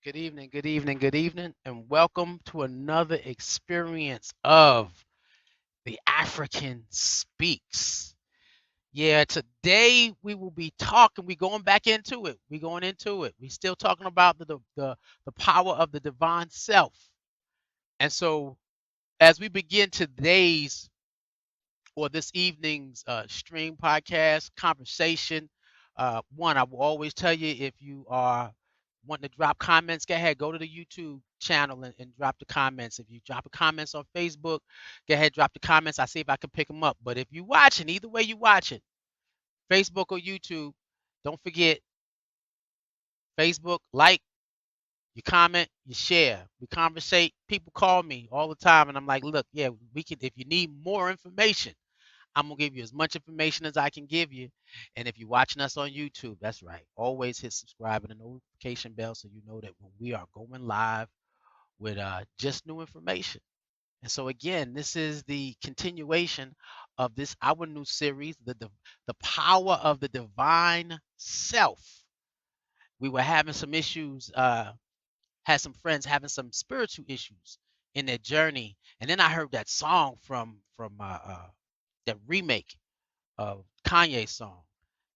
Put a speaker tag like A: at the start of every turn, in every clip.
A: Good evening, good evening, good evening, and welcome to another experience of the African Speaks. Yeah, today we will be talking. We're going back into it. We're going into it. We're still talking about the power of the divine self. And so, as we begin today's or this evening's stream podcast conversation. One, I will always tell you if you are wanting to drop comments, go ahead, go to the YouTube channel and drop the comments. If you drop the comments on Facebook, go ahead, drop the comments. I see if I can pick them up. But if you watching, either way you watching, Facebook or YouTube, don't forget Facebook, like, you comment, you share, we conversate. People call me all the time, and I'm like, look, yeah, we can. If you need more information, I'm gonna give you as much information as I can give you. And if you're watching us on YouTube, that's right. Always hit subscribe and the notification bell so you know that when we are going live with just new information. And so again, this is the continuation of this our new series, the power of the divine self. We were having some issues, had some friends having some spiritual issues in their journey, and then I heard that song from that remake of Kanye's song.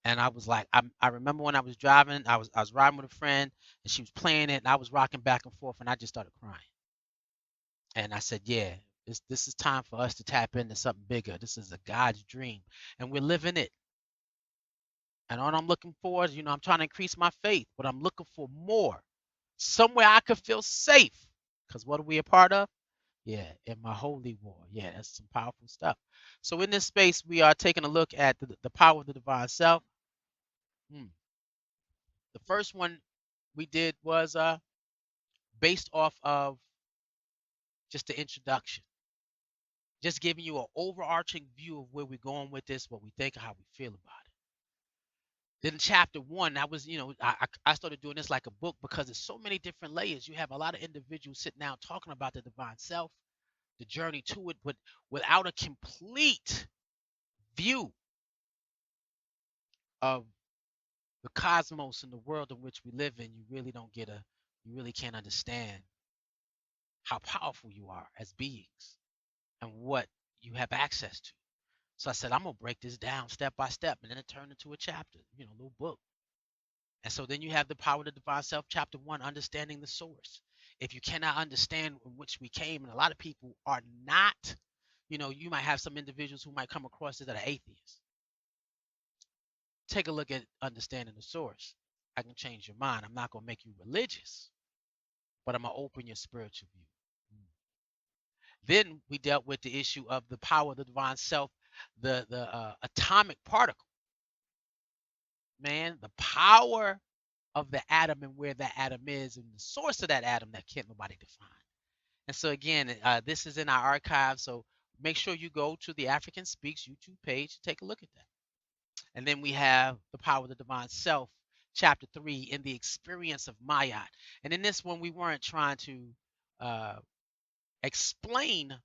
A: And I was like, I remember when I was driving, I was riding with a friend and she was playing it and I was rocking back and forth and I just started crying. And I said, yeah, this is time for us to tap into something bigger. This is a God's dream and we're living it. And all I'm looking for is, I'm trying to increase my faith, but I'm looking for more. Somewhere I could feel safe. Because what are we a part of? Yeah, in my holy war. Yeah, that's some powerful stuff. So in this space, we are taking a look at the power of the divine self. Hmm. The first one we did was based off of just the introduction, just giving you an overarching view of where we're going with this, what we think, how we feel about it. Then chapter one, that was, I started doing this like a book because there's so many different layers. You have a lot of individuals sitting down talking about the divine self, the journey to it, but without a complete view of the cosmos and the world in which we live in, you really can't understand how powerful you are as beings and what you have access to. So I said, I'm gonna break this down step by step, and then it turned into a chapter, a little book. And so then you have the power of the divine self, chapter one, understanding the source. If you cannot understand in which we came, and a lot of people are not, you might have some individuals who might come across as that are atheists. Take a look at understanding the source. I can change your mind. I'm not gonna make you religious, but I'm gonna open your spiritual view. Then we dealt with the issue of the power of the divine self, the atomic particle, man, the power of the atom and where that atom is and the source of that atom that can't nobody define. And so again, this is in our archive, so make sure you go to the African Speaks YouTube page to take a look at that. And then we have the power of the divine self, chapter 3, in the experience of Mayat. And in this one, we weren't trying to uh, explain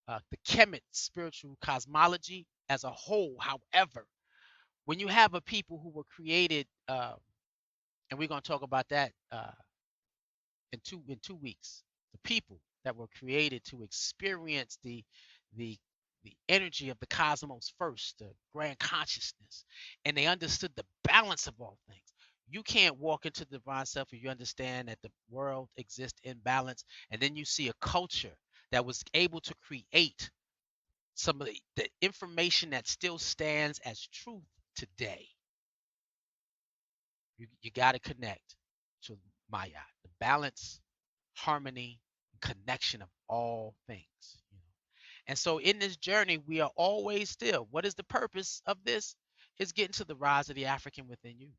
A: the Kemet spiritual cosmology as a whole. However, when you have a people who were created, and we're going to talk about that in 2 weeks, the people that were created to experience the the energy of the cosmos first, the grand consciousness, and they understood the balance of all things. You can't walk into the divine self if you understand that the world exists in balance, and then you see a culture that was able to create some of the information that still stands as truth today. You got to connect to Maya, the balance, harmony, connection of all things. And so in this journey, we are always still. What is the purpose of this? Is getting to the rise of the African within you.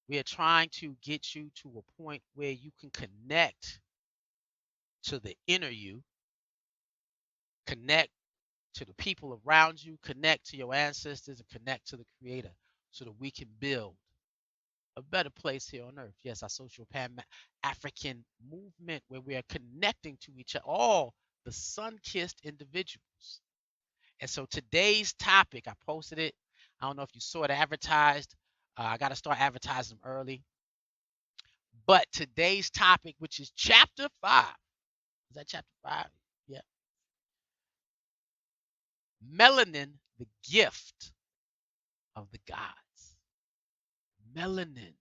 A: We are trying to get you to a point where you can connect to the inner you, connect to the people around you, connect to your ancestors, and connect to the creator so that we can build a better place here on earth. Yes, our social pan African movement where we are connecting to each other, all the sun kissed individuals. And so today's topic, I posted it. I don't know if you saw it advertised. I got to start advertising them early. But today's topic, which is chapter 5, is that chapter 5? Yeah. Melanin, the gift of the gods. Melanin,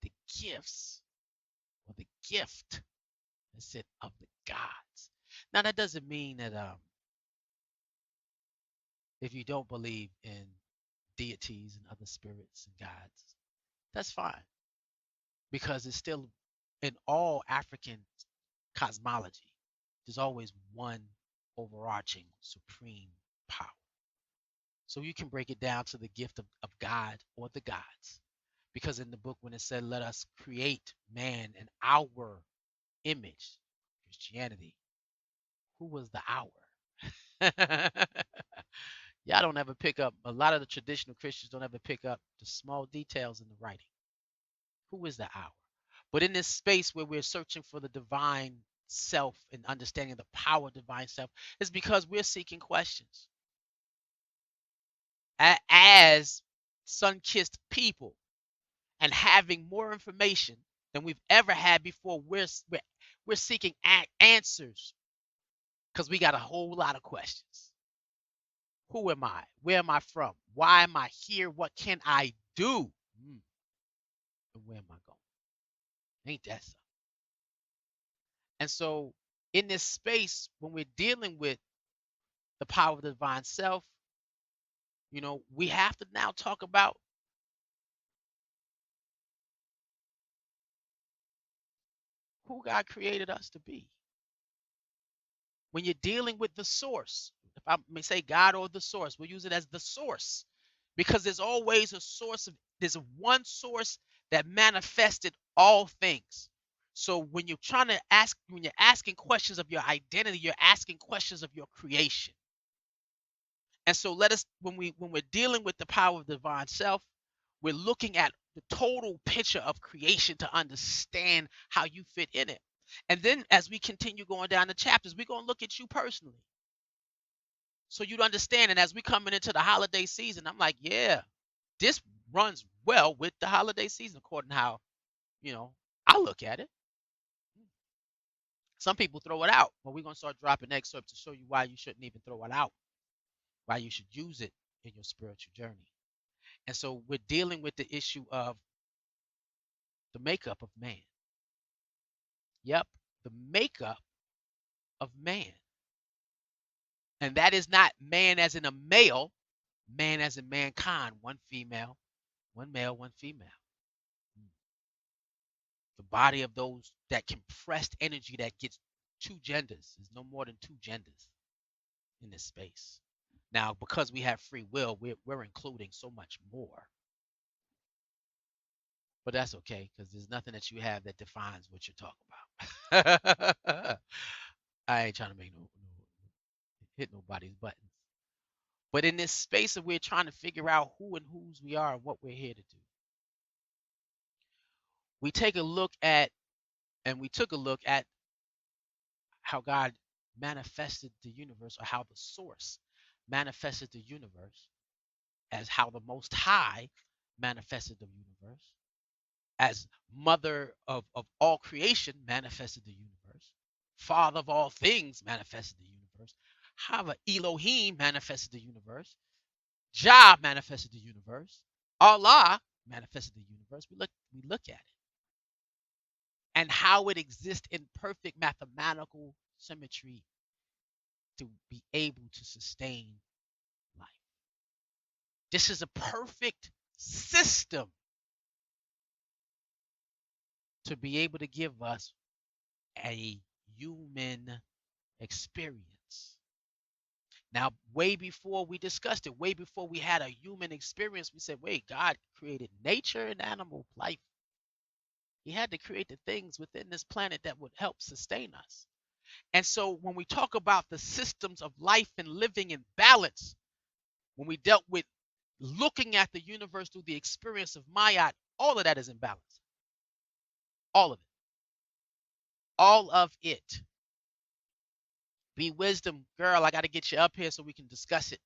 A: the gifts, or the gift, that's it, of the gods. Now, that doesn't mean that if you don't believe in deities and other spirits and gods, that's fine, because it's still in all African cosmology, there's always one overarching supreme power. So you can break it down to the gift of God or the gods. Because in the book, when it said, let us create man in our image, Christianity, who was the our? Y'all don't ever pick up, a lot of the traditional Christians don't ever pick up the small details in the writing. Who is the our? But in this space where we're searching for the divine self and understanding the power of divine self, is because we're seeking questions. As sun-kissed people and having more information than we've ever had before, we're seeking answers because we got a whole lot of questions. Who am I? Where am I from? Why am I here? What can I do? And where am I going? Ain't that something? And so, in this space, when we're dealing with the power of the divine self, we have to now talk about who God created us to be. When you're dealing with the source, if I may say God or the source, we'll use it as the source, because there's always a source there's one source that manifested all things. So when you're asking questions of your identity, you're asking questions of your creation. And so when we're dealing with the power of the divine self, we're looking at the total picture of creation to understand how you fit in it. And then as we continue going down the chapters, we're going to look at you personally. So you'd understand. And as we coming into the holiday season, I'm like, yeah, this runs well with the holiday season, according to how, I look at it. Some people throw it out, but we're going to start dropping excerpts to show you why you shouldn't even throw it out, why you should use it in your spiritual journey. And so we're dealing with the issue of the makeup of man. Yep, the makeup of man. And that is not man as in a male, man as in mankind, one female, one male, one female. The body of those, that compressed energy that gets two genders. There's no more than two genders in this space. Now, because we have free will, we're including so much more. But that's okay, because there's nothing that you have that defines what you're talking about. I ain't trying to hit nobody's buttons. But in this space of we're trying to figure out who and whose we are and what we're here to do, we took a look at how God manifested the universe, or how the source manifested the universe, as how the Most High manifested the universe, as mother of all creation manifested the universe, father of all things manifested the universe, how Elohim manifested the universe, Jah manifested the universe, Allah manifested the universe. We look at it and how it exists in perfect mathematical symmetry to be able to sustain life. This is a perfect system to be able to give us a human experience. Now, way before we discussed it, way before we had a human experience, we said, wait, God created nature and animal life. He had to create the things within this planet that would help sustain us. And so when we talk about the systems of life and living in balance, when we dealt with looking at the universe through the experience of Ma'at, all of that is in balance. All of it. All of it. Be wisdom, girl, I got to get you up here so we can discuss it.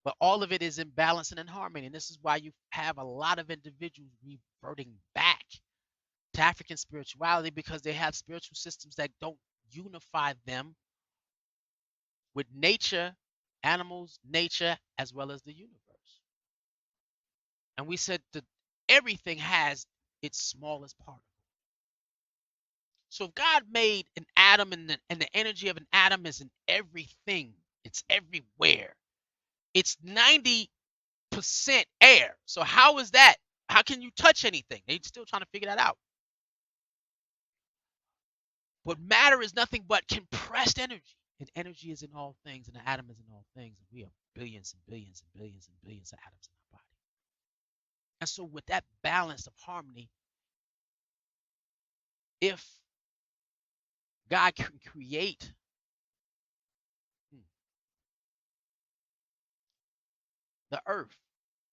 A: But all of it is in balance and in harmony. And this is why you have a lot of individuals reverting back to African spirituality because they have spiritual systems that don't unify them with nature, animals, nature, as well as the universe. And we said that everything has its smallest particle. So if God made an atom and the energy of an atom is in everything, it's everywhere. It's 90% air. So how is that? How can you touch anything? They're still trying to figure that out. But matter is nothing but compressed energy. And energy is in all things, and the atom is in all things. And we have billions and billions and billions and billions of atoms in our body. And so with that balance of harmony, if God can create the earth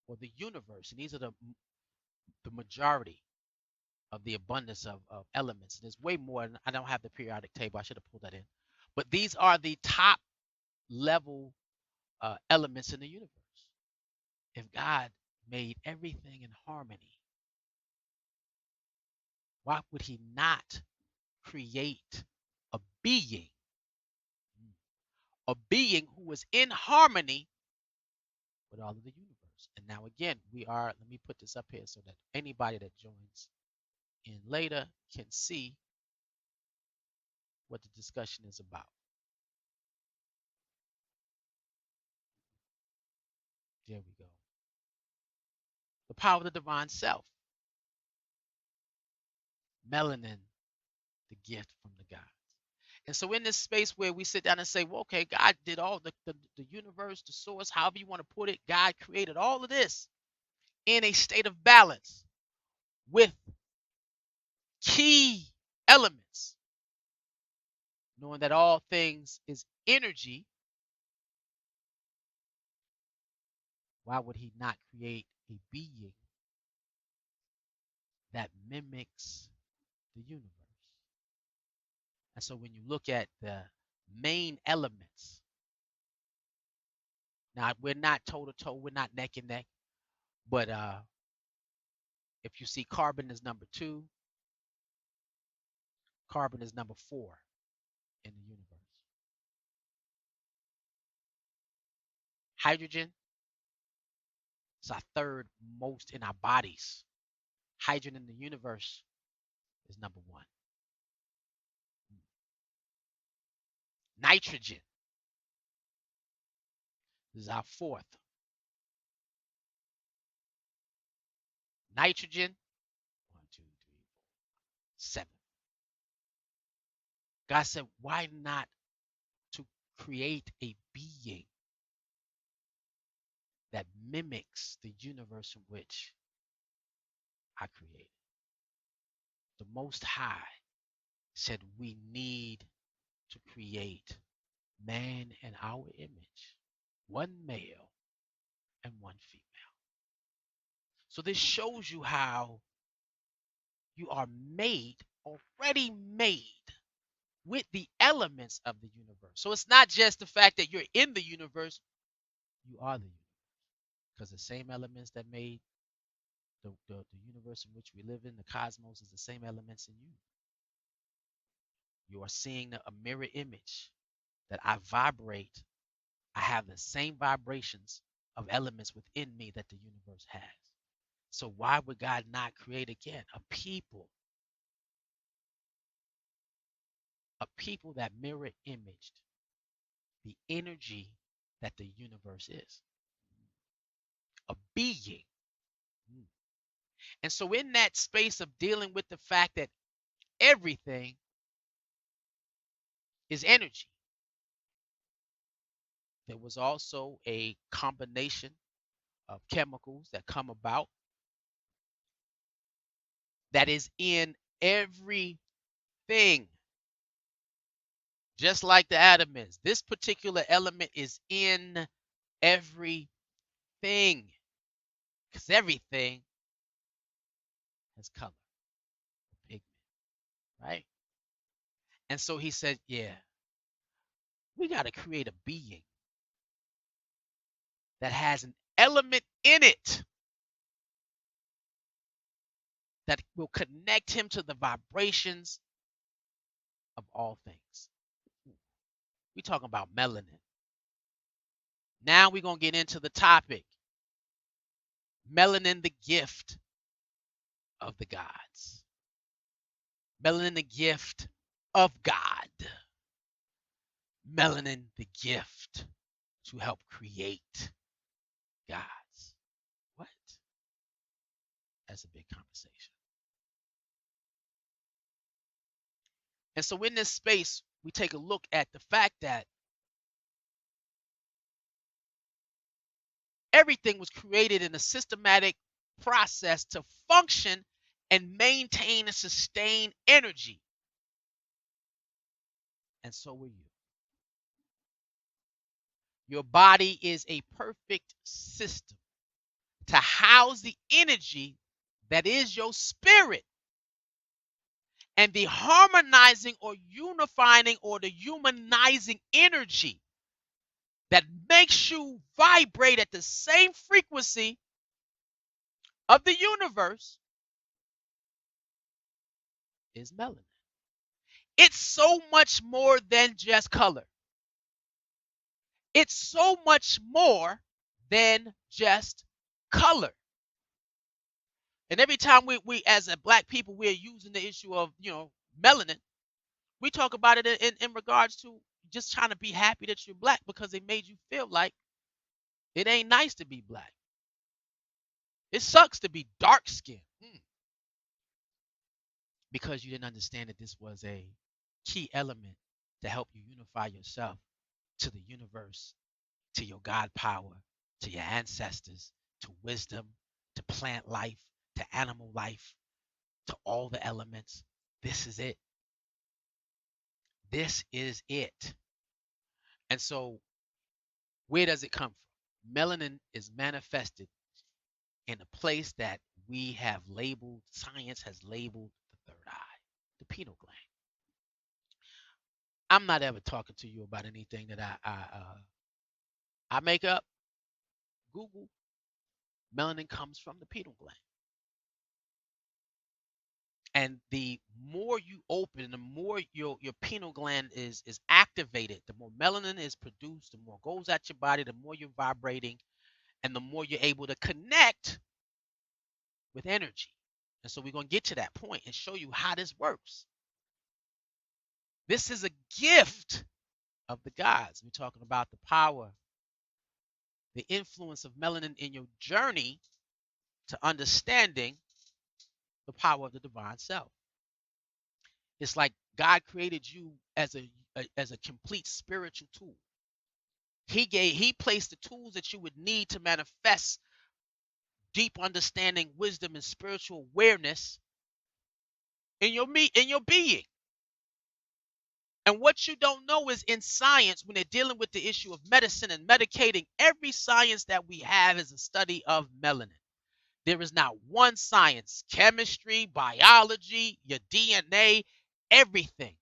A: or the universe, and these are the majority of the abundance of elements. There's way more, and I don't have the periodic table. I should have pulled that in. But these are the top level elements in the universe. If God made everything in harmony, why would he not create a being, a being who is in harmony with all of the universe? And now again, let me put this up here so that anybody that joins in later can see what the discussion is about. There we go. The power of the divine self. Melanin, the gift from the gods. And so in this space where we sit down and say, well, okay, God did all the universe, the source, however you want to put it, God created all of this in a state of balance with key elements, knowing that all things is energy. Why would he not create a being that mimics the universe? And so when you look at the main elements, now we're not toe to toe, we're not neck and neck, but if you see carbon is number 2, carbon is number 4 in the universe. Hydrogen is our third most in our bodies. Hydrogen in the universe is number 1. Nitrogen is our 4th. Nitrogen, 1, 2, 3, 4, 7. God said, why not to create a being that mimics the universe in which I created? The Most High said we need to create man in our image, one male and one female. So this shows you how you are made, already made with the elements of the universe. So it's not just the fact that you're in the universe, you are the universe. Because the same elements that made the universe in which we live in, the cosmos, is the same elements in you. You are seeing a mirror image that I vibrate. I have the same vibrations of elements within me that the universe has. So why would God not create again a people that mirror imaged the energy that the universe is? A being. And so in that space of dealing with the fact that everything is energy, there was also a combination of chemicals that come about that is in everything, just like the atom is. This particular element is in everything, because everything has color, pigment, right? And so he said, yeah, we got to create a being that has an element in it that will connect him to the vibrations of all things. We're talking about melanin. Now we're going to get into the topic. Melanin, the gift of the gods. Melanin, the gift of God. Melanin, the gift to help create gods. What? That's a big conversation. And so in this space, we take a look at the fact that everything was created in a systematic process to function and maintain and sustain energy. And so were you. Your body is a perfect system to house the energy that is your spirit, and the harmonizing or unifying or the humanizing energy that makes you vibrate at the same frequency of the universe is melanin. It's so much more than just color. It's so much more than just color. And every time we as a black people, we're using the issue of, melanin, we talk about it in regards to just trying to be happy that you're black because it made you feel like it ain't nice to be black. It sucks to be dark skinned because you didn't understand that this was a key element to help you unify yourself to the universe, to your God power, to your ancestors, to wisdom, to plant life, to animal life, to all the elements. This is it. This is it. And so, where does it come from? Melanin is manifested in a place that we have labeled, science has labeled the third eye, the pineal gland. I'm not ever talking to you about anything that I make up. Google, melanin comes from the pineal gland. And the more you open, the more your pineal gland is activated, the more melanin is produced, the more goes at your body, the more you're vibrating, and the more you're able to connect with energy. And so we're going to get to that point and show you how this works. This is a gift of the gods. We're talking about the power, the influence of melanin in your journey to understanding the power of the divine self. It's like God created you as a complete spiritual tool. He placed the tools that you would need to manifest deep understanding, wisdom, and spiritual awareness in your being. And what you don't know is in science, when they're dealing with the issue of medicine and medicating, every science that we have is a study of melanin. There is not one science, chemistry, biology, your DNA, everything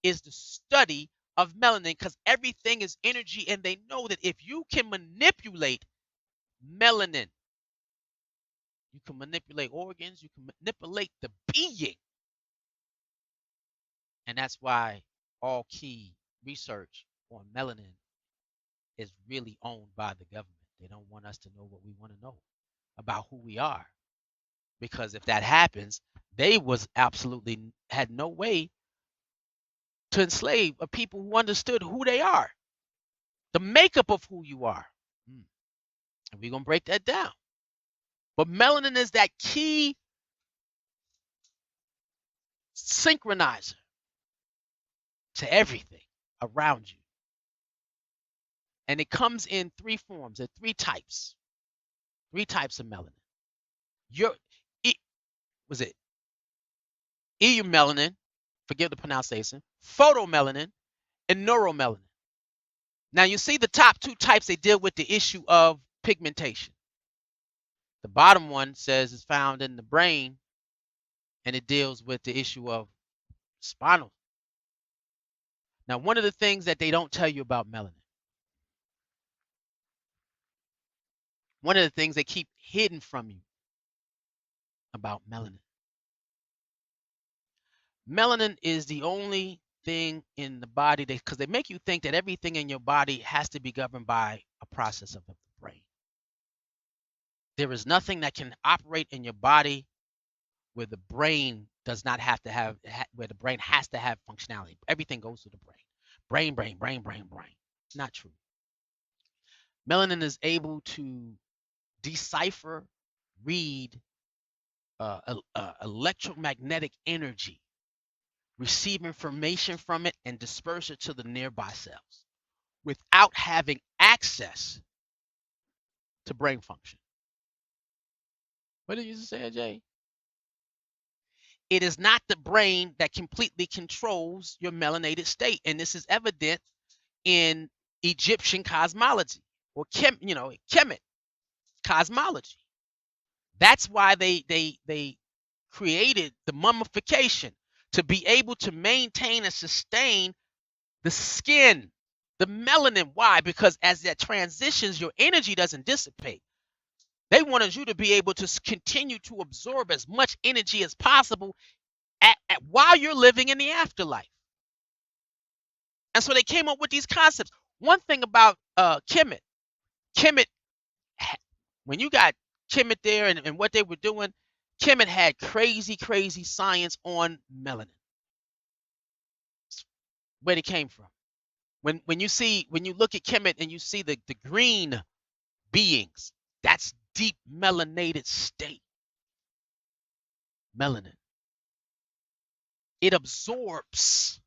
A: is the study of melanin because everything is energy. And they know that if you can manipulate melanin, you can manipulate organs, you can manipulate the being. And that's why all key research on melanin is really owned by the government. They don't want us to know what we want to know about who we are. Because if that happens, they was absolutely had no way to enslave a people who understood who they are, the makeup of who you are. And we're going to break that down. But melanin is that key synchronizer to everything around you. And it comes in three forms. There are three types of melanin. Was it eumelanin, forgive the pronunciation, photomelanin, and neuromelanin. Now you see the top two types, they deal with the issue of pigmentation. The bottom one says it's found in the brain, and it deals with the issue of spinal. Now, one of the things that they don't tell you about melanin, one of the things they keep hidden from you about melanin Melanin is the only thing in the body because they make you think that everything in your body has to be governed by a process of the brain. There is nothing that can operate in your body where the brain does not have to have, where the brain has to have functionality. Everything goes to the brain. Brain, brain, brain, brain, brain. Not true. Melanin is able to decipher, read electromagnetic energy, receive information from it, and disperse it to the nearby cells without having access to brain function. What did you say, Jay? It is not the brain that completely controls your melanated state, and this is evident in Egyptian cosmology or Kemet cosmology. That's why they created the mummification to be able to maintain and sustain the skin, the melanin. Why? Because as that transitions, your energy doesn't dissipate. They wanted you to be able to continue to absorb as much energy as possible while you're living in the afterlife. And so they came up with these concepts. One thing about Kemet, when you got Kemet there and what they were doing, Kemet had crazy, crazy science on melanin. Where it came from. When you look at Kemet and you see the green beings, that's deep melanated state. Melanin. It absorbs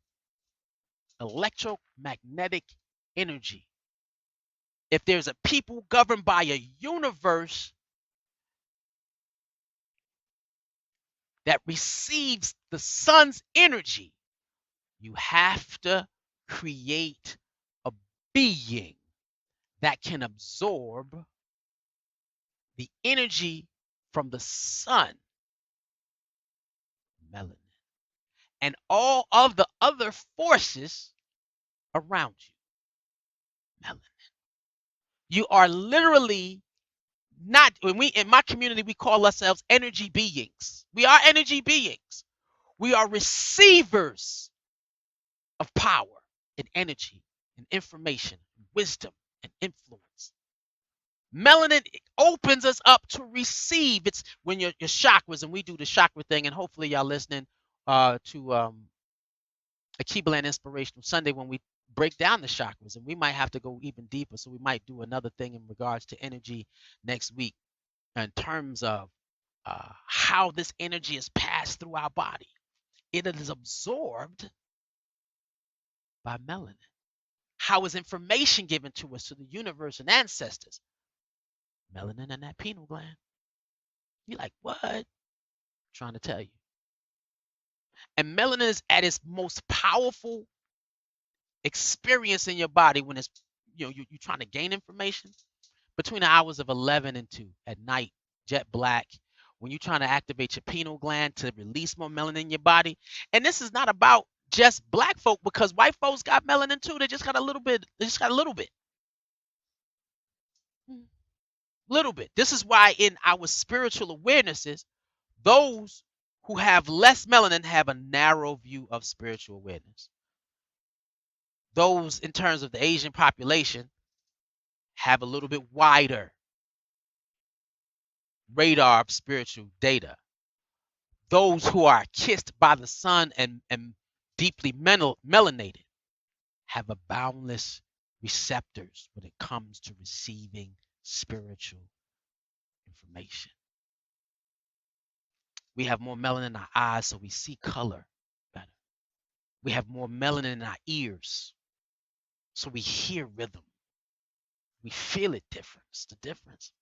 A: electromagnetic energy. If there's a people governed by a universe that receives the sun's energy, you have to create a being that can absorb the energy from the sun, melanin, and all of the other forces around you, melanin. You are literally not, when we in my community, we call ourselves energy beings. We are energy beings. We are receivers of power and energy and information, wisdom and influence. Melanin opens us up to receive. It's when your chakras, and we do the chakra thing, and hopefully y'all listening to a Keelan Inspirational Sunday when we break down the chakras, and we might have to go even deeper. So we might do another thing in regards to energy next week in terms of how this energy is passed through our body. It is absorbed by melanin. How is information given to us, to the universe and ancestors? Melanin in that pineal gland. You're like, what? I'm trying to tell you. And melanin is at its most powerful experience in your body when it's, you're trying to gain information between the hours of 11 and 2 at night, jet black, when you're trying to activate your pineal gland to release more melanin in your body. And this is not about just black folk, because white folks got melanin too. They just got a little bit. They just got a little bit. Little bit. This is why in our spiritual awarenesses, those who have less melanin have a narrow view of spiritual awareness. Those in terms of the Asian population have a little bit wider radar of spiritual data. Those who are kissed by the sun and deeply melanated have a boundless receptors when it comes to receiving spiritual information. We have more melanin in our eyes, so we see color better. We have more melanin in our ears, so we hear rhythm. We feel it different. It's the difference.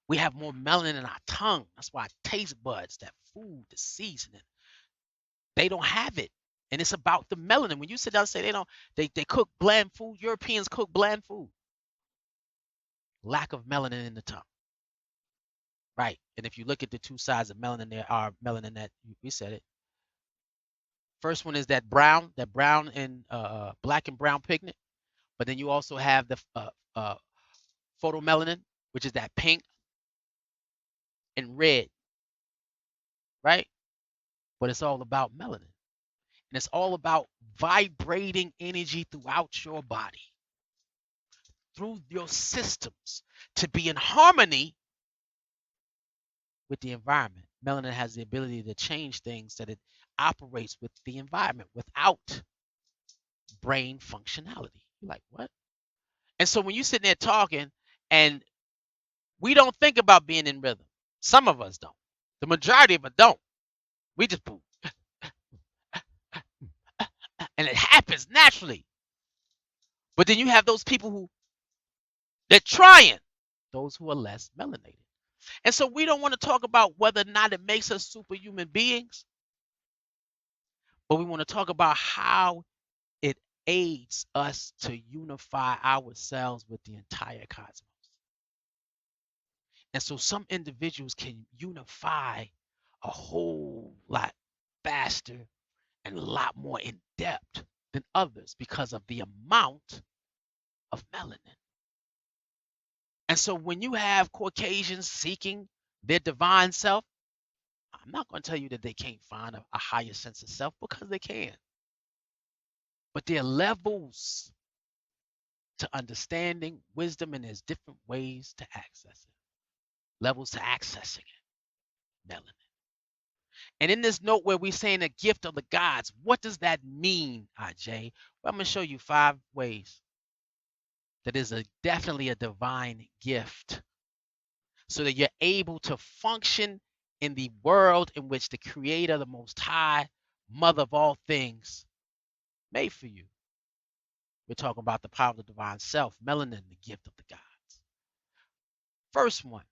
A: We have more melanin in our tongue. That's why taste buds, that food, the seasoning, they don't have it. And it's about the melanin. When you sit down and say they cook bland food, Europeans cook bland food. Lack of melanin in the tongue. Right. And if you look at the two sides of melanin, there are melanin that we said it. First one is that brown and black and brown pigment. But then you also have the photomelanin, which is that pink and red, right? but it's all about melanin. And it's all about vibrating energy throughout your body, through your systems, to be in harmony with the environment. Melanin has the ability to change things that it operates with the environment without brain functionality. You're like, what? And so when you're sitting there talking, and we don't think about being in rhythm, some of us don't. The majority of us don't. We just boom, and it happens naturally. But then you have those people who they're trying, those who are less melanated. And so we don't want to talk about whether or not it makes us superhuman beings, but we want to talk about how it aids us to unify ourselves with the entire cosmos. And so some individuals can unify a whole lot faster and a lot more in depth than others because of the amount of melanin. And so when you have Caucasians seeking their divine self, I'm not going to tell you that they can't find a higher sense of self, because they can. But there are levels to understanding wisdom, and there's different ways to access it. Levels to accessing it, melanin. And in this note where we're saying a gift of the gods, what does that mean, IJ? Well, I'm going to show you 5 ways that is definitely a divine gift, so that you're able to function in the world in which the Creator, the Most High, Mother of all things, made for you. We're talking about the power of the divine self, melanin, the gift of the gods. First one,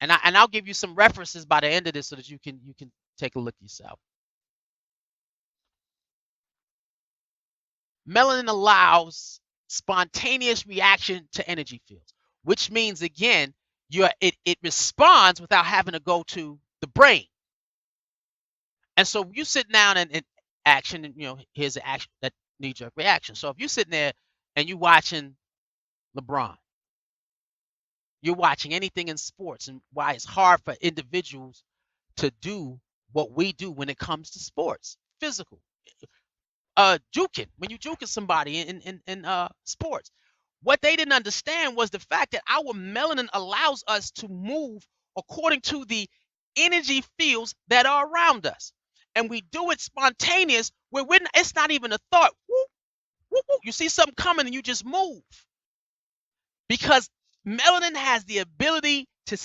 A: and I'll give you some references by the end of this so that you can take a look yourself. Melanin allows spontaneous reaction to energy fields, which means again, it responds without having to go to the brain. And so you sit down and action, and here's the action, that knee-jerk reaction. So if you're sitting there and you're watching LeBron, you're watching anything in sports, and why it's hard for individuals to do what we do when it comes to sports, physical. Juking, when you juking somebody in sports, what they didn't understand was the fact that our melanin allows us to move according to the energy fields that are around us, and we do it spontaneous, where it's not even a thought. Whoop, whoop, whoop. You see something coming and you just move, because melanin has the ability to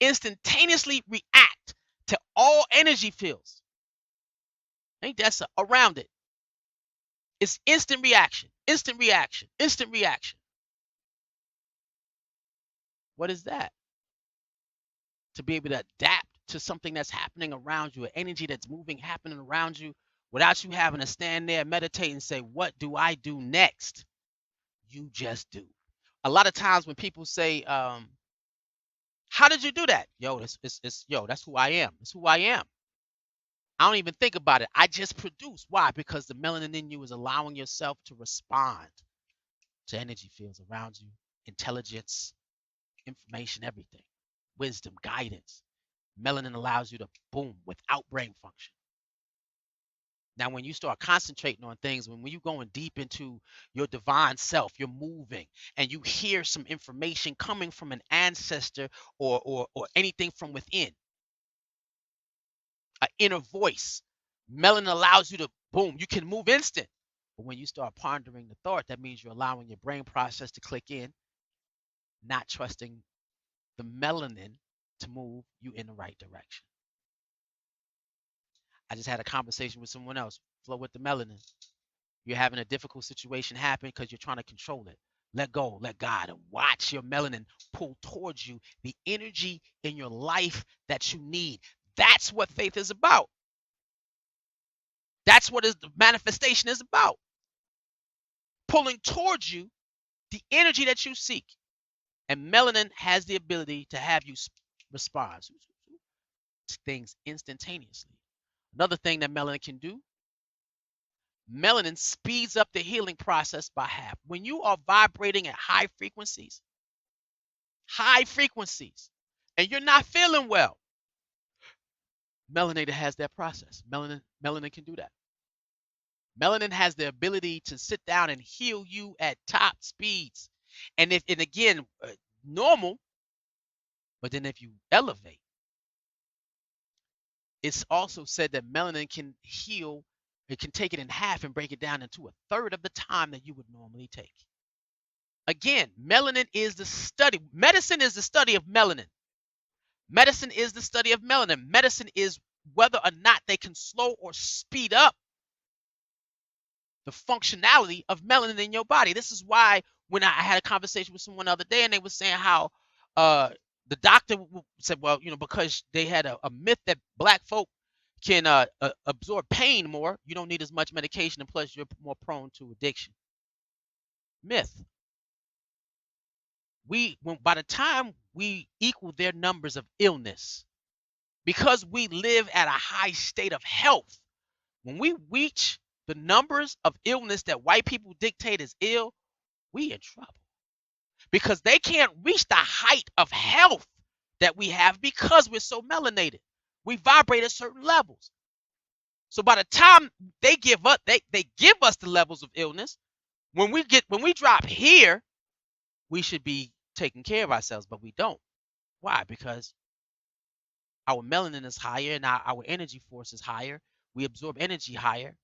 A: instantaneously react to all energy fields. Ain't that so? Around it? It's instant reaction, instant reaction, instant reaction. What is that? To be able to adapt to something that's happening around you, an energy that's moving, happening around you, without you having to stand there, meditate, and say, what do I do next? You just do. A lot of times when people say, how did you do that? Yo, yo, that's who I am. It's who I am. I don't even think about it. I just produce. Why? Because the melanin in you is allowing yourself to respond to energy fields around you, intelligence, information, everything, wisdom, guidance. Melanin allows you to boom without brain function. Now, when you start concentrating on things, when you're going deep into your divine self, you're moving, and you hear some information coming from an ancestor, or anything from within, an inner voice. Melanin allows you to boom, you can move instant. But when you start pondering the thought, that means you're allowing your brain process to click in, not trusting the melanin to move you in the right direction. I just had a conversation with someone else. Flow with the melanin. You're having a difficult situation happen because you're trying to control it. Let go, let God, and watch your melanin pull towards you the energy in your life that you need. That's what faith is about. That's what the manifestation is about. Pulling towards you the energy that you seek. And melanin has the ability to have you respond to things instantaneously. Another thing that melanin can do, melanin speeds up the healing process by half. When you are vibrating at high frequencies, and you're not feeling well, Melanated has that process. Melanin can do that. Melanin has the ability to sit down and heal you at top speeds. And again, normal, but then if you elevate, it's also said that melanin can heal, it can take it in half and break it down into a third of the time that you would normally take. Again, melanin is the study. Medicine is the study of melanin. Medicine is the study of melanin. Medicine is whether or not they can slow or speed up the functionality of melanin in your body. This is why when I had a conversation with someone the other day and they were saying how uh, the doctor said, well, because they had a myth that black folk can absorb pain more, you don't need as much medication, and plus you're more prone to addiction. Myth. By the time we equal their numbers of illness, because we live at a high state of health, when we reach the numbers of illness that white people dictate as ill, we in trouble because they can't reach the height of health that we have because we're so melanated. We vibrate at certain levels. So by the time they give up, they give us the levels of illness. When we drop here, we should be taking care of ourselves, but we don't. Why? Because our melanin is higher and our energy force is higher. We absorb energy higher.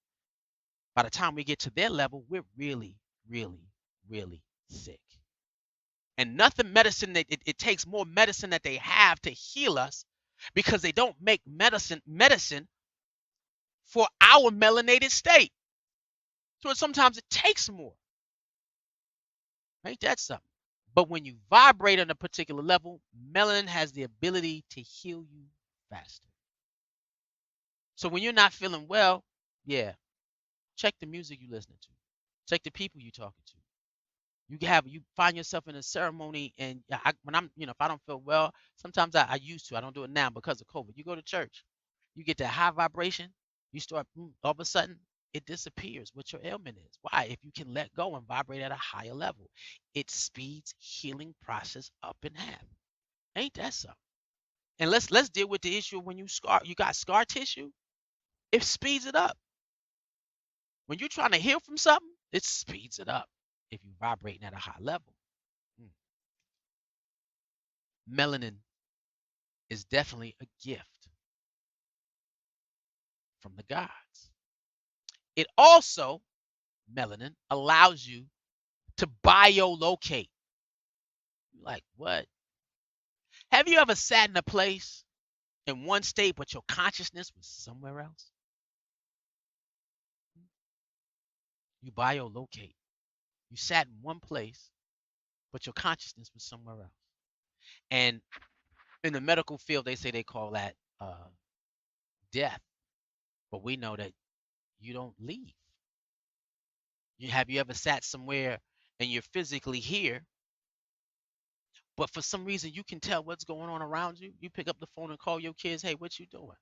A: By the time we get to their level, we're really, really, really sick. And nothing medicine that it takes more medicine that they have to heal us because they don't make medicine for our melanated state. So sometimes it takes more. Ain't that something? But when you vibrate on a particular level, melanin has the ability to heal you faster. So when you're not feeling well, yeah, check the music you're listening to. Check the people you're talking to. You find yourself in a ceremony, and when I'm, if I don't feel well, sometimes I used to. I don't do it now because of COVID. You go to church, you get that high vibration, you start all of a sudden it disappears what your ailment is. Why? If you can let go and vibrate at a higher level, it speeds healing process up in half. Ain't that something? And let's deal with the issue when you got scar tissue. It speeds it up. When you're trying to heal from something, it speeds it up if you're vibrating at a high level. Mm. Melanin is definitely a gift from the gods. It also, melanin, allows you to biolocate. Like what? Have you ever sat in a place in one state, but your consciousness was somewhere else? You biolocate. You sat in one place, but your consciousness was somewhere else. And in the medical field, they say they call that death. But we know that you don't leave. Have you ever sat somewhere and you're physically here, but for some reason you can tell what's going on around you? You pick up the phone and call your kids, hey, what you doing?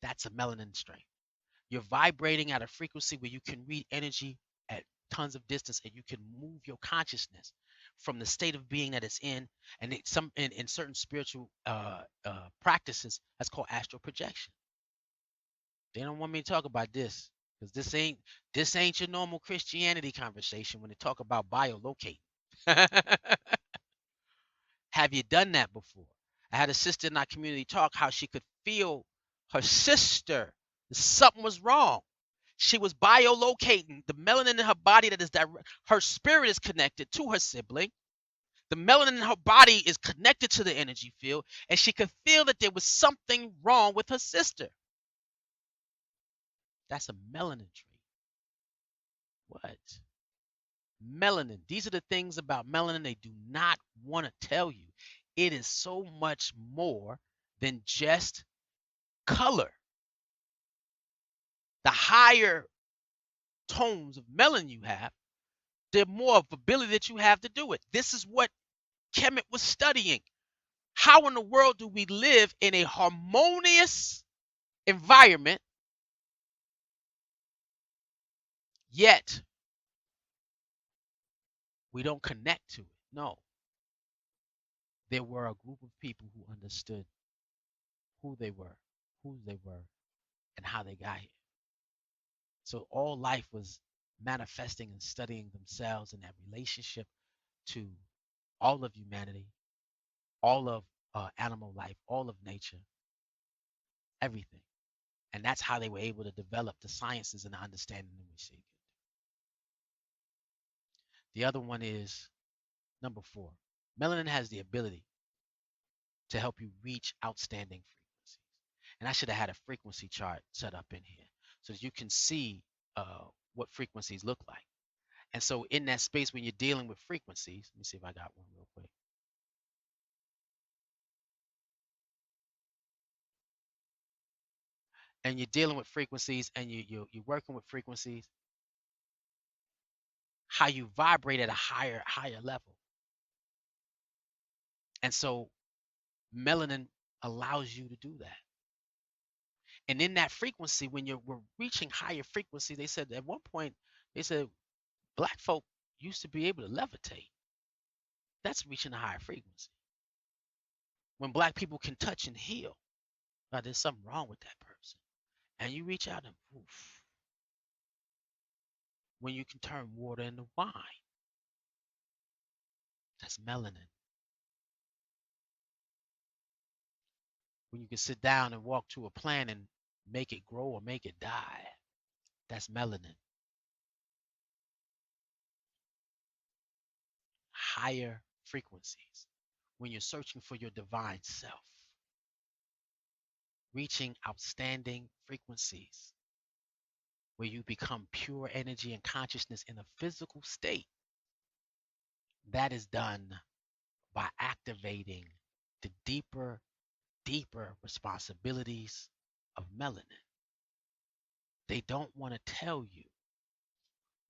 A: That's a melanin strain. You're vibrating at a frequency where you can read energy at tons of distance and you can move your consciousness from the state of being that it's in. And in certain spiritual practices, that's called astral projection. They don't want me to talk about this because this ain't your normal Christianity conversation when they talk about biolocating. Have you done that before? I had a sister in our community talk how she could feel her sister. Something was wrong. She was biolocating the melanin in her body that is direct. Her spirit is connected to her sibling. The melanin in her body is connected to the energy field, and she could feel that there was something wrong with her sister. That's a melanin trait. What? Melanin. These are the things about melanin they do not want to tell you. It is so much more than just color. The higher tones of melanin you have, the more of ability that you have to do it. This is what Kemet was studying. How in the world do we live in a harmonious environment, yet we don't connect to it? No. There were a group of people who understood who they were, who they were, and how they got here. So all life was manifesting and studying themselves in that relationship to all of humanity, all of animal life, all of nature, everything. And that's how they were able to develop the sciences and the understanding that we seek. The other one is number 4. Melanin has the ability to help you reach outstanding frequencies. And I should have had a frequency chart set up in here so that you can see what frequencies look like. And so in that space, when you're dealing with frequencies, let me see if I got one real quick. And you're dealing with frequencies and you're working with frequencies, how you vibrate at a higher level. And so melanin allows you to do that. And in that frequency, when we're reaching higher frequency, they said at one point, they said black folk used to be able to levitate. That's reaching a higher frequency. When black people can touch and heal, there's something wrong with that person. And you reach out and poof. When you can turn water into wine, that's melanin. When you can sit down and walk to a plant and make it grow or make it die, that's melanin. Higher frequencies. When you're searching for your divine self, reaching outstanding frequencies where you become pure energy and consciousness in a physical state. That is done by activating the deeper responsibilities of melanin. They don't want to tell you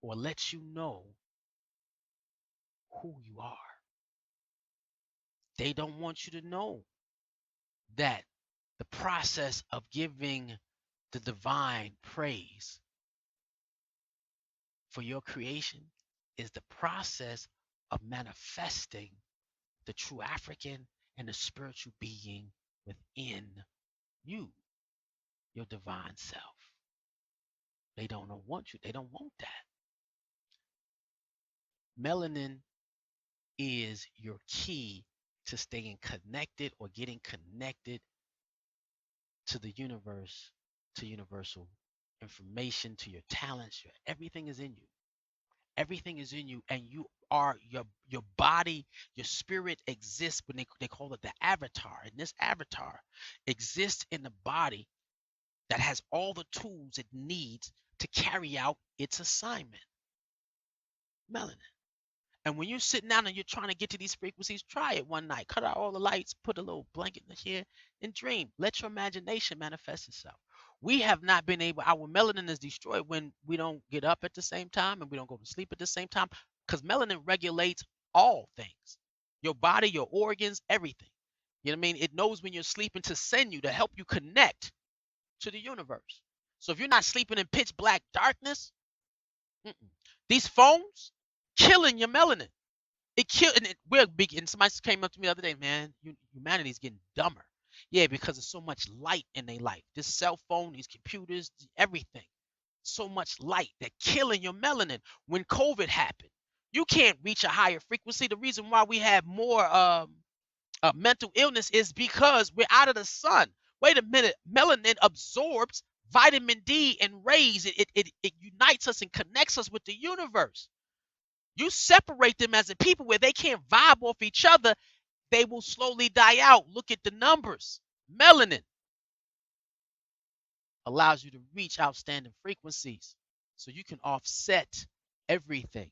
A: or let you know who you are. They don't want you to know that the process of giving the divine praise for your creation is the process of manifesting the true African and the spiritual being within you, your divine self. They don't want you. They don't want that. Melanin is your key to staying connected or getting connected to the universe, to universal information, to your talents. Everything is in you. Everything is in you, and you are your body, your spirit exists when they call it the avatar. And this avatar exists in the body that has all the tools it needs to carry out its assignment. Melanin. And when you're sitting down and you're trying to get to these frequencies, try it one night. Cut out all the lights, put a little blanket in here, and dream. Let your imagination manifest itself. We have not been able, our melanin is destroyed when we don't get up at the same time and we don't go to sleep at the same time, because melanin regulates all things. Your body, your organs, everything. You know what I mean? It knows when you're sleeping to send you, to help you connect to the universe. So if you're not sleeping in pitch black darkness, these phones killing your melanin. It killed, and we're big. And somebody came up to me the other day, man, humanity's getting dumber. Yeah, because there's so much light in their life. This cell phone, these computers, everything. So much light that killing your melanin. When COVID happened, you can't reach a higher frequency. The reason why we have more mental illness is because we're out of the sun. Wait a minute, melanin absorbs vitamin D and rays. It unites us and connects us with the universe. You separate them as a people where they can't vibe off each other, they will slowly die out. Look at the numbers. Melanin allows you to reach outstanding frequencies so you can offset everything.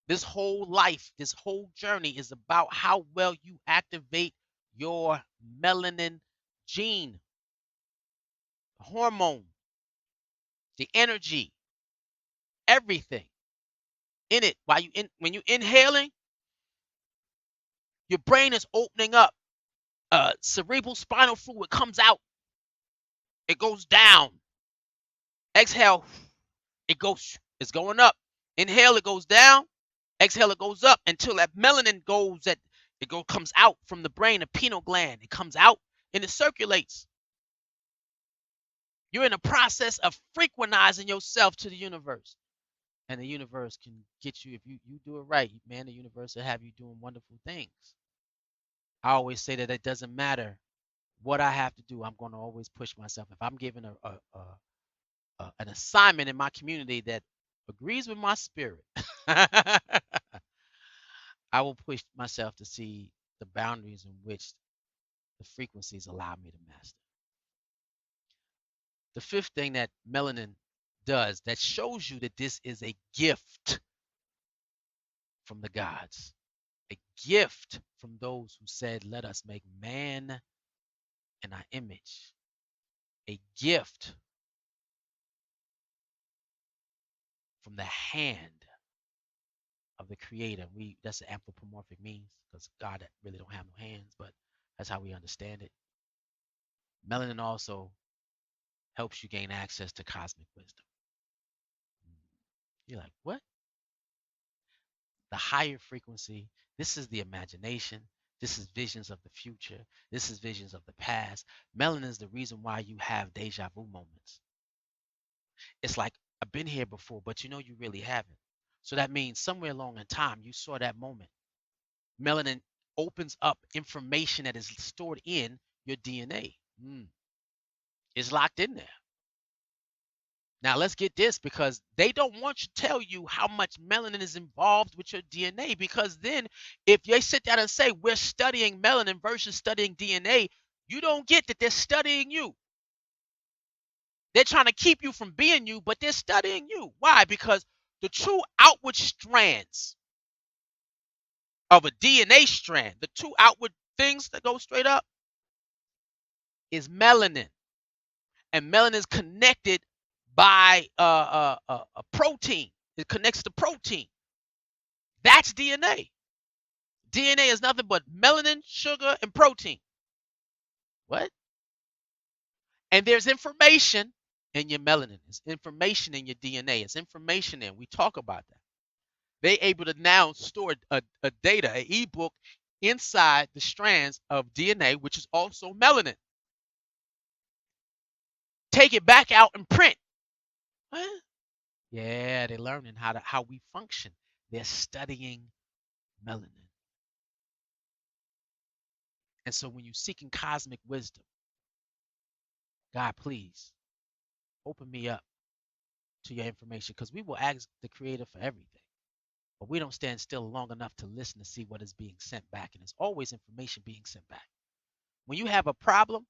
A: This whole life, this whole journey is about how well you activate your melanin gene, hormone, the energy, everything in it. When you inhaling, your brain is opening up. Cerebral spinal fluid comes out. It goes down. Exhale, it's going up. Inhale, it goes down. Exhale, it goes up until that melanin comes out from the brain, the pineal gland. It comes out and it circulates. You're in the process of frequentizing yourself to the universe. And the universe can get you, if you do it right, man, the universe will have you doing wonderful things. I always say that it doesn't matter what I have to do, I'm going to always push myself. If I'm given an assignment in my community that agrees with my spirit, I will push myself to see the boundaries in which the frequencies allow me to master. The fifth thing that melanin does that shows you that this is a gift from the gods, a gift from those who said, let us make man in our image, a gift from the hand of the creator. That's an anthropomorphic means because God really don't have no hands, but that's how we understand it. Melanin also helps you gain access to cosmic wisdom. You're like, what? The higher frequency, this is the imagination. This is visions of the future. This is visions of the past. Melanin is the reason why you have deja vu moments. It's like, I've been here before, but you really haven't. So that means somewhere along in time, you saw that moment. Melanin opens up information that is stored in your DNA. It's locked in there. Now let's get this, because they don't want you to tell you how much melanin is involved with your DNA, because then if they sit down and say we're studying melanin versus studying DNA, you don't get that they're studying you. They're trying to keep you from being you, but they're studying you. Why? Because the true outward strands of a DNA strand, the two outward things that go straight up, is melanin. And melanin is connected by a protein. It connects to protein. That's DNA. DNA is nothing but melanin, sugar, and protein. What? And there's information in your melanin. There's information in your DNA. It's information in. We talk about that. They able to now store a data, an ebook inside the strands of DNA, which is also melanin. Take it back out and print. What? Yeah, they're learning how we function. They're studying melanin. And so when you're seeking cosmic wisdom, God, please open me up to your information, because we will ask the creator for everything, but we don't stand still long enough to listen to see what is being sent back. And there's always information being sent back. When you have a problem,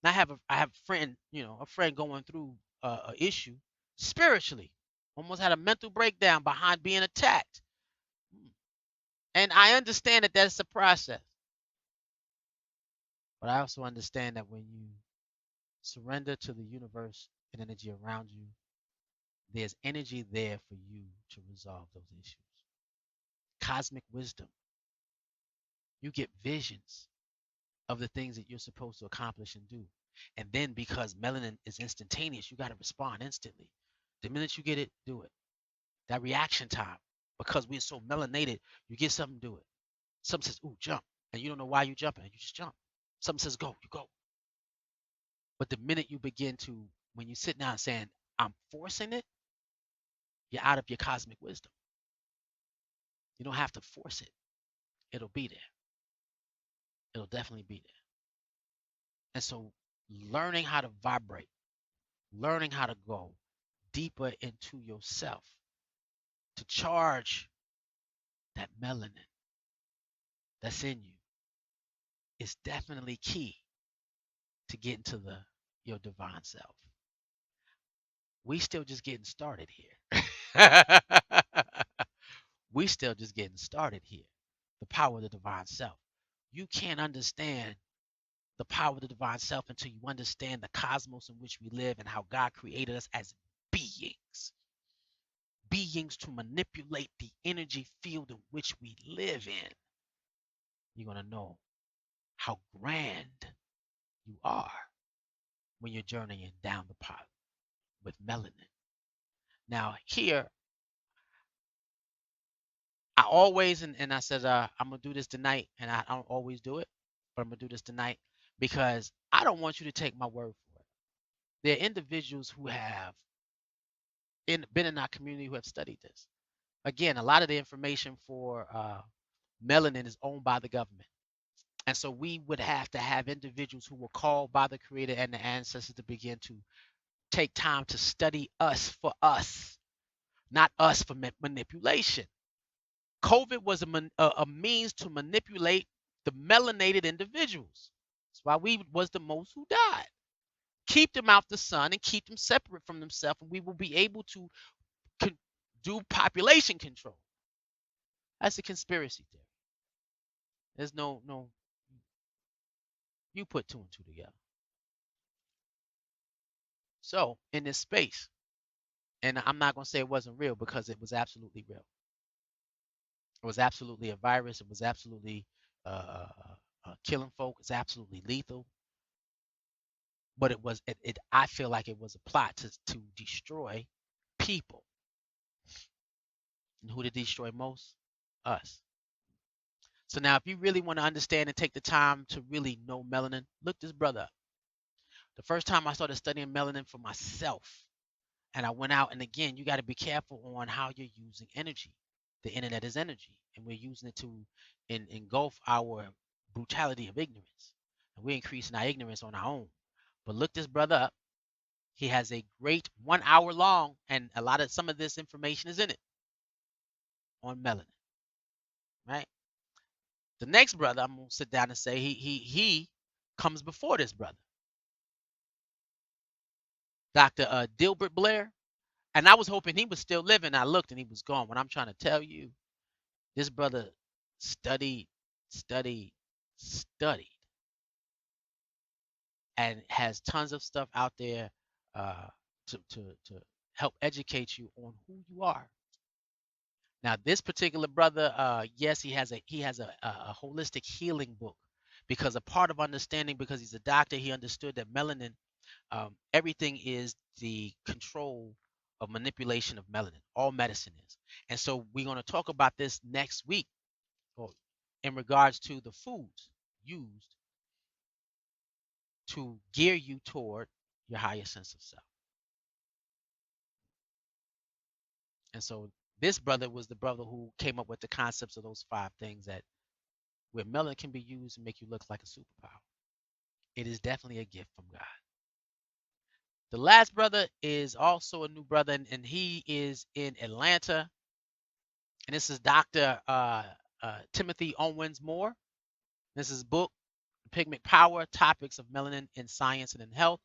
A: and I have a friend going through a issue spiritually, almost had a mental breakdown behind being attacked. And I understand that that's a process, but I also understand that when you surrender to the universe and energy around you, there's energy there for you to resolve those issues. Cosmic wisdom. You get visions of the things that you're supposed to accomplish and do. And then because melanin is instantaneous, you got to respond instantly. The minute you get it, do it. That reaction time, because we're so melanated, you get something, do it. Something says, ooh, jump. And you don't know why you're jumping. You just jump. Something says, go, you go. But the minute you begin to, when you sit down saying, I'm forcing it, you're out of your cosmic wisdom. You don't have to force it. It'll be there. It'll definitely be there. And so learning how to vibrate, learning how to go deeper into yourself to charge that melanin that's in you is definitely key to get into your divine self. We still just getting started here. We still just getting started here. The power of the divine self. You can't understand the power of the divine self until you understand the cosmos in which we live and how God created us as beings. Beings to manipulate the energy field in which we live in. You're going to know how grand you are when you're journeying down the path with melanin. Now, here, I always, and I said, I'm going to do this tonight, and I don't always do it, but I'm going to do this tonight. because I don't want you to take my word for it. There are individuals who have been in our community who have studied this. Again, a lot of the information for melanin is owned by the government. And so we would have to have individuals who were called by the creator and the ancestors to begin to take time to study us for us, not us for manipulation. COVID was a means to manipulate the melanated individuals. That's why we was the most who died. Keep them out the sun and keep them separate from themselves, and we will be able to do population control. That's a conspiracy theory. There's no you put two and two together. So in this space, and I'm not gonna say it wasn't real because it was absolutely real. It was absolutely a virus. It was absolutely killing folk. It's absolutely lethal. But it. I feel like it was a plot to destroy people. And who did destroy most? Us. So now, if you really want to understand and take the time to really know melanin, look this brother up. The first time I started studying melanin for myself, and I went out, and again, you got to be careful on how you're using energy. The internet is energy, and we're using it to engulf our brutality of ignorance. And we're increasing our ignorance on our own. But look this brother up. He has a great 1 hour long, and a lot of some of this information is in it on melanin, right? The next brother, I'm gonna sit down and say he comes before this brother, Dr. Delbert Blair. And I was hoping he was still living. I looked and he was gone. What I'm trying to tell you, this brother studied, studied, studied, and has tons of stuff out there uh, to help educate you on who you are. Now, this particular brother, yes, he has a holistic healing book because a part of understanding, because he's a doctor, he understood that melanin, everything is the control of manipulation of melanin. All medicine is, and so we're going to talk about this next week, or in regards to the foods used to gear you toward your higher sense of self. And so this brother was the brother who came up with the concepts of those 5 things that where melanin can be used to make you look like a superpower. It is definitely a gift from God. The last brother is also a new brother, and he is in Atlanta. And this is Dr. Timothy Owens Moore. This is book, Pigment Power, Topics of Melanin in Science and in Health.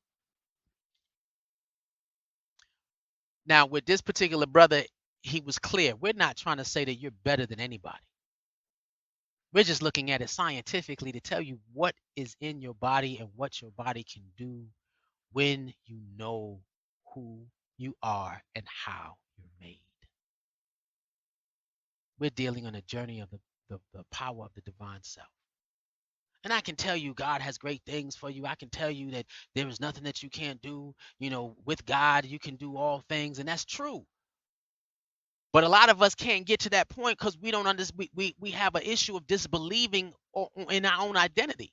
A: Now, with this particular brother, he was clear. We're not trying to say that you're better than anybody. We're just looking at it scientifically to tell you what is in your body and what your body can do when you know who you are and how you're made. We're dealing on a journey of the power of the divine self. And I can tell you God has great things for you. I can tell you that there is nothing that you can't do. With God, you can do all things. And that's true. But a lot of us can't get to that point because we don't understand. We have an issue of disbelieving in our own identity.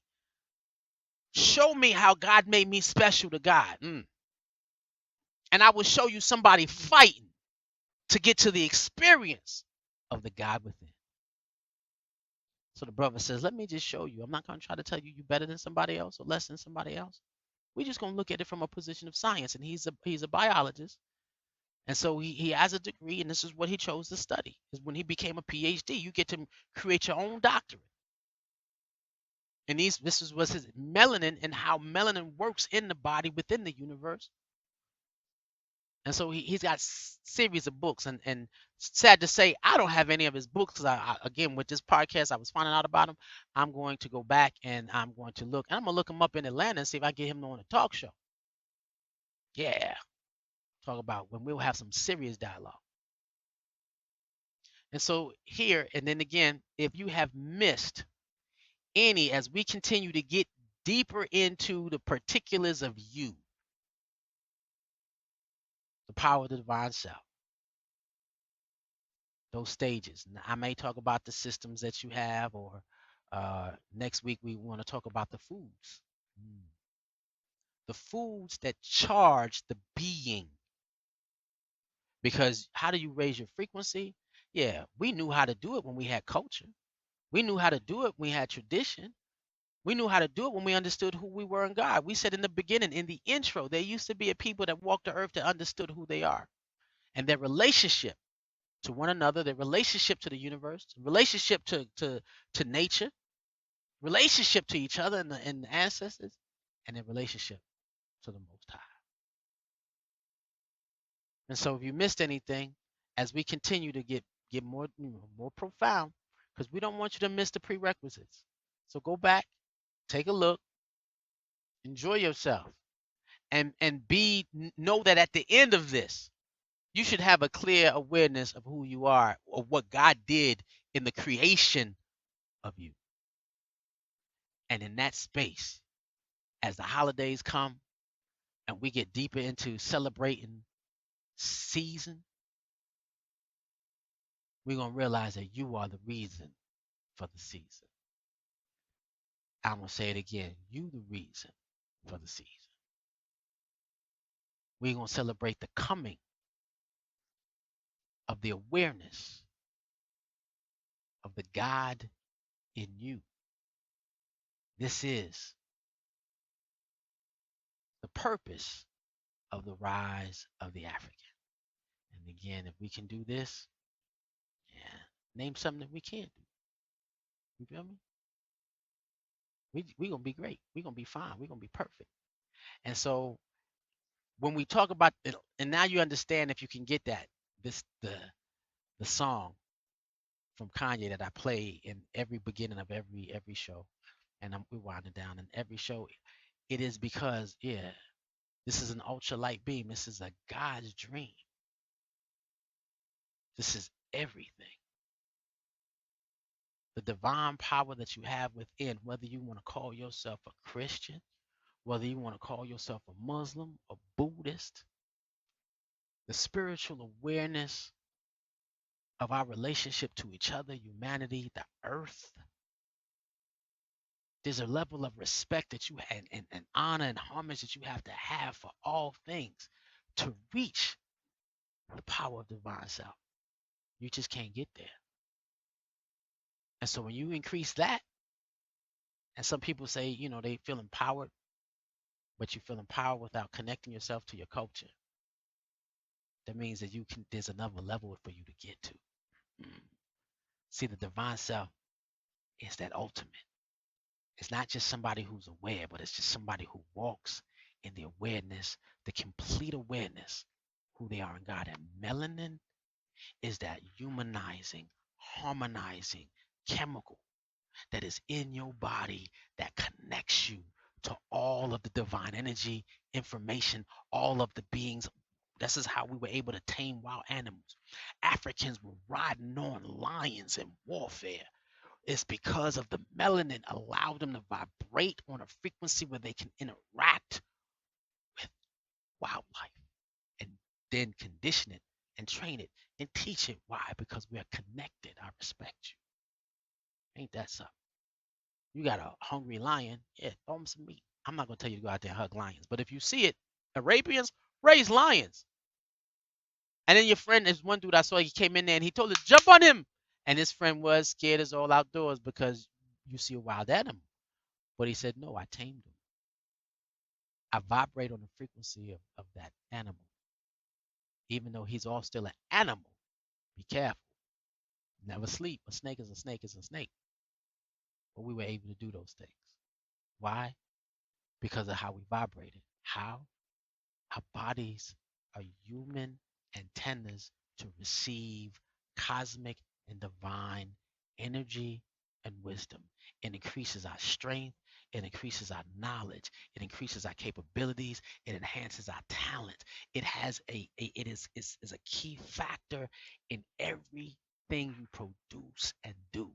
A: Show me how God made me special to God. And I will show you somebody fighting to get to the experience of the God within. So the brother says, let me just show you. I'm not going to try to tell you you're better than somebody else or less than somebody else. We're just going to look at it from a position of science. And he's a biologist. And so he has a degree, and this is what he chose to study. Is when he became a PhD, you get to create your own doctorate. And was his melanin and how melanin works in the body within the universe. And so he's got series of books, and sad to say, I don't have any of his books because again, with this podcast, I was finding out about him. I'm going to go back and I'm going to look, and I'm gonna look him up in Atlanta and see if I get him on a talk show. Yeah, talk about when we'll have some serious dialogue. And so here, and then again, if you have missed any, as we continue to get deeper into the particulars of you, the power of the divine self, those stages. I may talk about the systems that you have, or next week we want to talk about the foods. Mm. The foods that charge the being. Because how do you raise your frequency? Yeah, we knew how to do it when we had culture. We knew how to do it when we had tradition. We knew how to do it when we understood who we were in God. We said in the beginning, in the intro, there used to be a people that walked the earth that understood who they are and their relationship to one another, their relationship to the universe, relationship to nature, relationship to each other and the ancestors, and their relationship to the Most High. And so, if you missed anything, as we continue to get more more profound, because we don't want you to miss the prerequisites. So go back, take a look, enjoy yourself, and know that at the end of this, you should have a clear awareness of who you are, or what God did in the creation of you. And in that space, as the holidays come and we get deeper into celebrating season, we're going to realize that you are the reason for the season. I'm going to say it again. You the reason for the season. We're going to celebrate the coming of the awareness of the God in you. This is the purpose of the rise of the African. And again, if we can do this, yeah, name something that we can't do. You feel me? We gonna be great. We gonna be fine. We gonna be perfect. And so when we talk about it, and now you understand, if you can get that, this the song from Kanye that I play in every beginning of every show, and we're winding down in every show. It is because, yeah, this is an ultralight beam. This is a God's dream. This is everything. The divine power that you have within, whether you want to call yourself a Christian, whether you want to call yourself a Muslim, a Buddhist, the spiritual awareness of our relationship to each other, humanity, the earth. There's a level of respect that you and honor and homage that you have to have for all things to reach the power of divine self. You just can't get there. And so when you increase that, and some people say, they feel empowered, but you feel empowered without connecting yourself to your culture. That means that there's another level for you to get to. Mm. See, the divine self is that ultimate. It's not just somebody who's aware, but it's just somebody who walks in the awareness, the complete awareness who they are in God. And melanin is that humanizing, harmonizing chemical that is in your body that connects you to all of the divine energy, information, all of the beings. This is how we were able to tame wild animals. Africans were riding on lions in warfare. It's because of the melanin allowed them to vibrate on a frequency where they can interact with wildlife and then condition it and train it and teach it. Why? Because we are connected. I respect you. Ain't that something? You got a hungry lion, yeah, throw him some meat. I'm not gonna tell you to go out there and hug lions, but if you see it, Arabians raise lions. And then your friend, there's one dude I saw, he came in there and he told us, jump on him. And his friend was scared as all outdoors because you see a wild animal. But he said, no, I tamed him. I vibrate on the frequency of that animal. Even though he's all still an animal, be careful. Never sleep. A snake is a snake is a snake. But we were able to do those things. Why? Because of how we vibrated. How? Our bodies are human antennas to receive cosmic and divine energy and wisdom. It increases our strength. It increases our knowledge. It increases our capabilities. It enhances our talent. It has it is a key factor in everything you produce and do.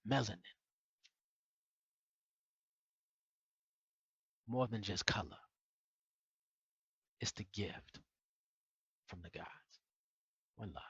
A: Melanin, more than just color. It's the gift from the gods. One love.